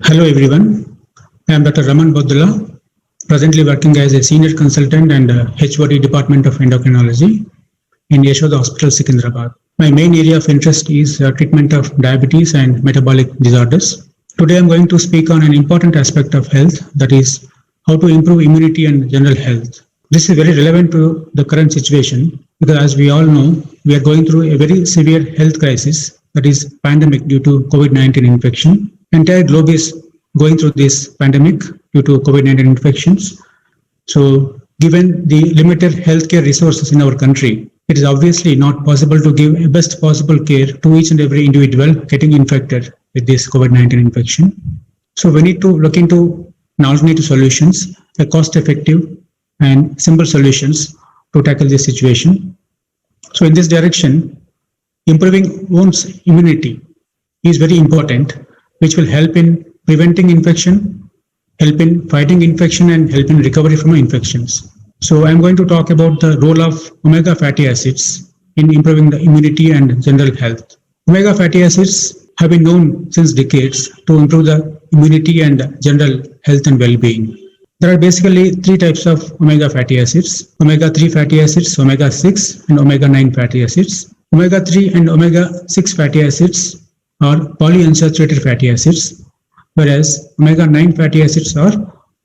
Hello everyone, I am Dr. Raman Bodula, presently working as a senior consultant and HOD Department of Endocrinology in Yashoda Hospital, Secunderabad. My main area of interest is treatment of diabetes and metabolic disorders. Today I am going to speak on an important aspect of health, that is how to improve immunity and general health. This is very relevant to the current situation because as we all know, we are going through a very severe health crisis, that is pandemic due to COVID-19 infection. Entire globe is going through this pandemic due to COVID-19 infections. So given the limited healthcare resources in our country, it is obviously not possible to give a best possible care to each and every individual getting infected with this COVID-19 infection. So we need to look into an alternative solutions, a cost-effective and simple solutions to tackle this situation. So in this direction, improving one's immunity is very important, which will help in preventing infection, help in fighting infection, and help in recovery from infections. So I'm going to talk about the role of omega fatty acids in improving the immunity and general health. Omega fatty acids have been known since decades to improve the immunity and general health and well-being. There are basically three types of omega fatty acids: omega-3 fatty acids, omega-6, and omega-9 fatty acids. Omega-3 and omega-6 fatty acids are polyunsaturated fatty acids, whereas omega-9 fatty acids are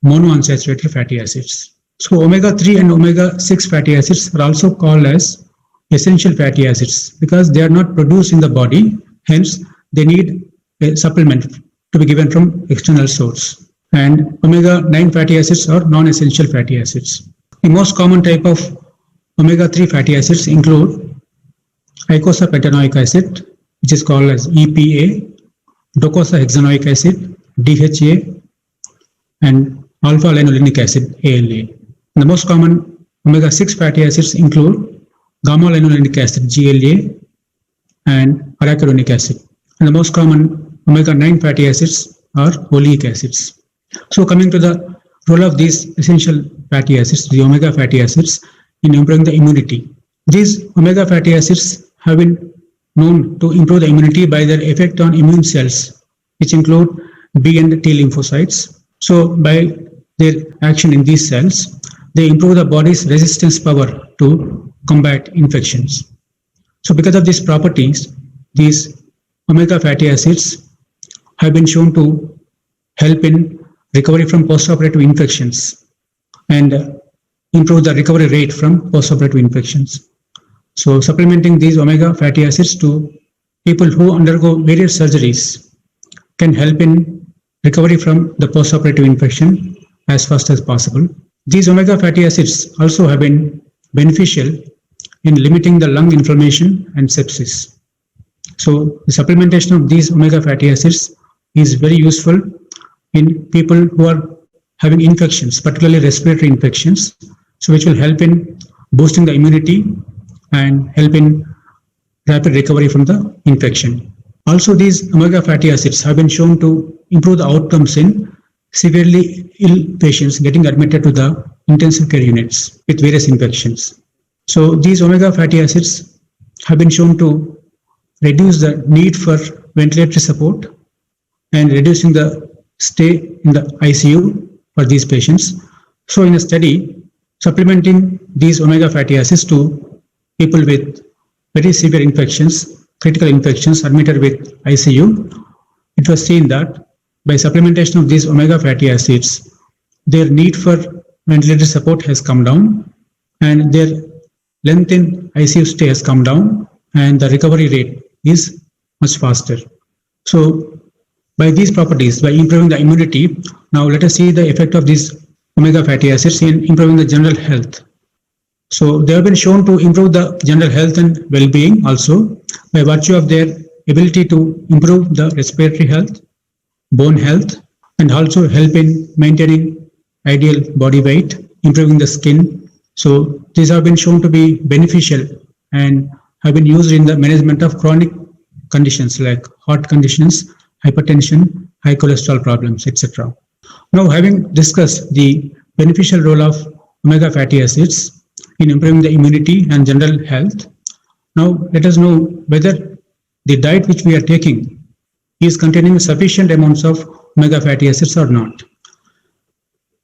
monounsaturated fatty acids. So omega-3 and omega-6 fatty acids are also called as essential fatty acids because they are not produced in the body, hence they need a supplement to be given from external source. And omega-9 fatty acids are non-essential fatty acids. The most common type of omega-3 fatty acids include eicosapentaenoic acid, which is called as EPA, docosahexaenoic acid, DHA, and alpha-linolenic acid, ALA. And the most common omega-6 fatty acids include gamma-linolenic acid, GLA, and arachidonic acid. And the most common omega-9 fatty acids are oleic acids. So coming to the role of these essential fatty acids, the omega fatty acids, in improving the immunity. These omega fatty acids have been known to improve the immunity by their effect on immune cells, which include B and T lymphocytes. So by their action in these cells, they improve the body's resistance power to combat infections. So because of these properties, these omega fatty acids have been shown to help in recovery from postoperative infections and improve the recovery rate from postoperative infections. So supplementing these omega fatty acids to people who undergo various surgeries can help in recovery from the postoperative infection as fast as possible. These omega fatty acids also have been beneficial in limiting the lung inflammation and sepsis. So the supplementation of these omega fatty acids is very useful in people who are having infections, particularly respiratory infections, so which will help in boosting the immunity and help in rapid recovery from the infection. Also, these omega fatty acids have been shown to improve the outcomes in severely ill patients getting admitted to the intensive care units with various infections. So these omega fatty acids have been shown to reduce the need for ventilatory support and reducing the stay in the ICU for these patients. So in a study, supplementing these omega fatty acids to people with very severe infections, critical infections admitted with ICU, it was seen that by supplementation of these omega fatty acids, their need for ventilator support has come down and their length in ICU stay has come down and the recovery rate is much faster. So by these properties, by improving the immunity, now let us see the effect of these omega fatty acids in improving the general health. So they have been shown to improve the general health and well-being also by virtue of their ability to improve the respiratory health, bone health, and also help in maintaining ideal body weight, improving the skin. So these have been shown to be beneficial and have been used in the management of chronic conditions like heart conditions, hypertension, high cholesterol problems, etc. Now, having discussed the beneficial role of omega fatty acids in improving the immunity and general health, now let us know whether the diet which we are taking is containing sufficient amounts of omega fatty acids or not.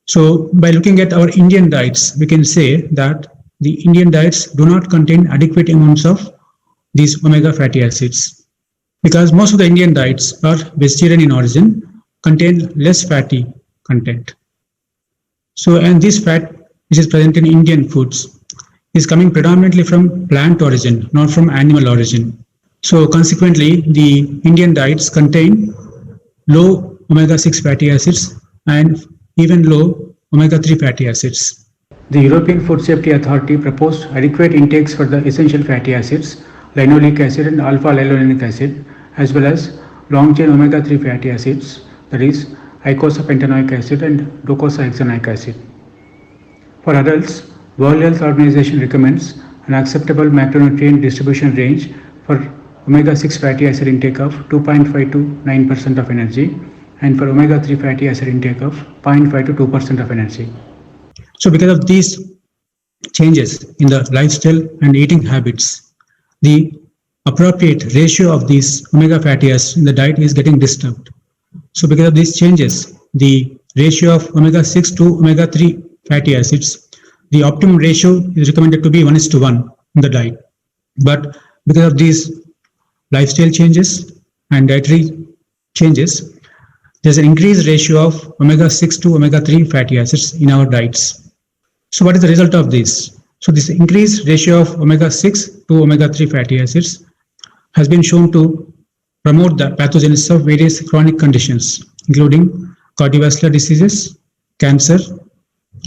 So by looking at our Indian diets, we can say that the Indian diets do not contain adequate amounts of these omega fatty acids, because most of the Indian diets are vegetarian in origin, contain less fatty content. So, and this fat which is present in Indian foods is coming predominantly from plant origin, not from animal origin. So consequently, the Indian diets contain low omega-6 fatty acids and even low omega-3 fatty acids. The European Food Safety Authority proposed adequate intakes for the essential fatty acids, linoleic acid and alpha-linolenic acid, as well as long-chain omega-3 fatty acids, that is, eicosapentaenoic acid and docosahexaenoic acid. For adults, World Health Organization recommends an acceptable macronutrient distribution range for omega-6 fatty acid intake of 2.5 to 9% of energy, and for omega-3 fatty acid intake of 0.5 to 2% of energy. So because of these changes in the lifestyle and eating habits, the appropriate ratio of these omega fatty acids in the diet is getting disturbed. So because of these changes, the ratio of omega-6 to omega-3 fatty acids, the optimum ratio is recommended to be 1:1 in the diet. But because of these lifestyle changes and dietary changes, there's an increased ratio of omega-6 to omega-3 fatty acids in our diets. So what is the result of this? So this increased ratio of omega-6 to omega-3 fatty acids has been shown to promote the pathogenesis of various chronic conditions, including cardiovascular diseases, cancer,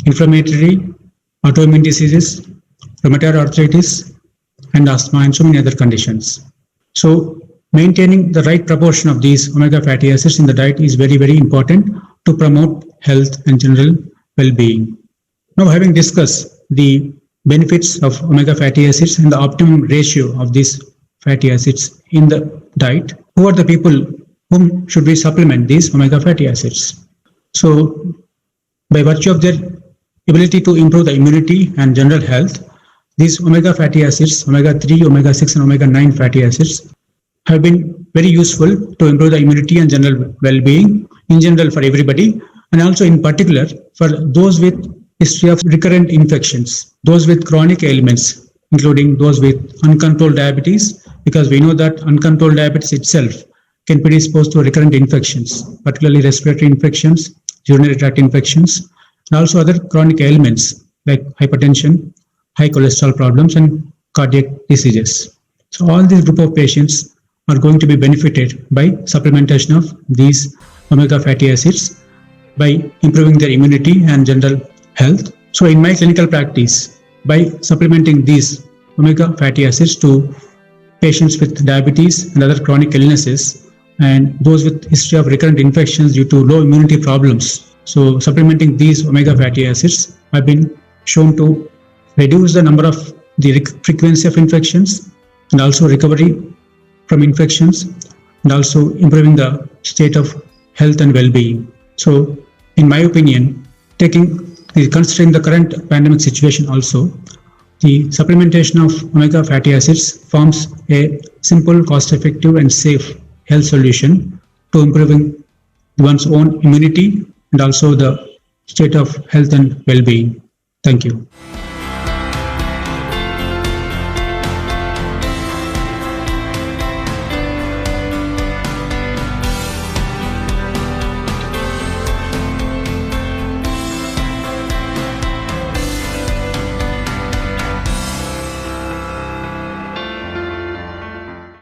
inflammatory, autoimmune diseases, rheumatoid arthritis, and asthma, and so many other conditions. So maintaining the right proportion of these omega fatty acids in the diet is very, very important to promote health and general well-being. Now, having discussed the benefits of omega fatty acids and the optimum ratio of these fatty acids in the diet, who are the people whom should we supplement these omega fatty acids? So by virtue of their ability to improve the immunity and general health, these omega fatty acids, omega-3, omega-6 and omega-9 fatty acids have been very useful to improve the immunity and general well-being in general for everybody, and also in particular for those with history of recurrent infections, those with chronic ailments, including those with uncontrolled diabetes, because we know that uncontrolled diabetes itself can predispose to recurrent infections, particularly respiratory infections, urinary tract infections, and also other chronic ailments like hypertension, high cholesterol problems, and cardiac diseases. So all these group of patients are going to be benefited by supplementation of these omega fatty acids by improving their immunity and general health. So in my clinical practice, by supplementing these omega fatty acids to patients with diabetes and other chronic illnesses and those with history of recurrent infections due to low immunity problems, so supplementing these omega fatty acids have been shown to reduce the number of the frequency of infections and also recovery from infections and also improving the state of health and well-being. So in my opinion, considering the current pandemic situation also, the supplementation of omega fatty acids forms a simple, cost-effective and safe health solution to improving one's own immunity and also the state of health and well-being. Thank you.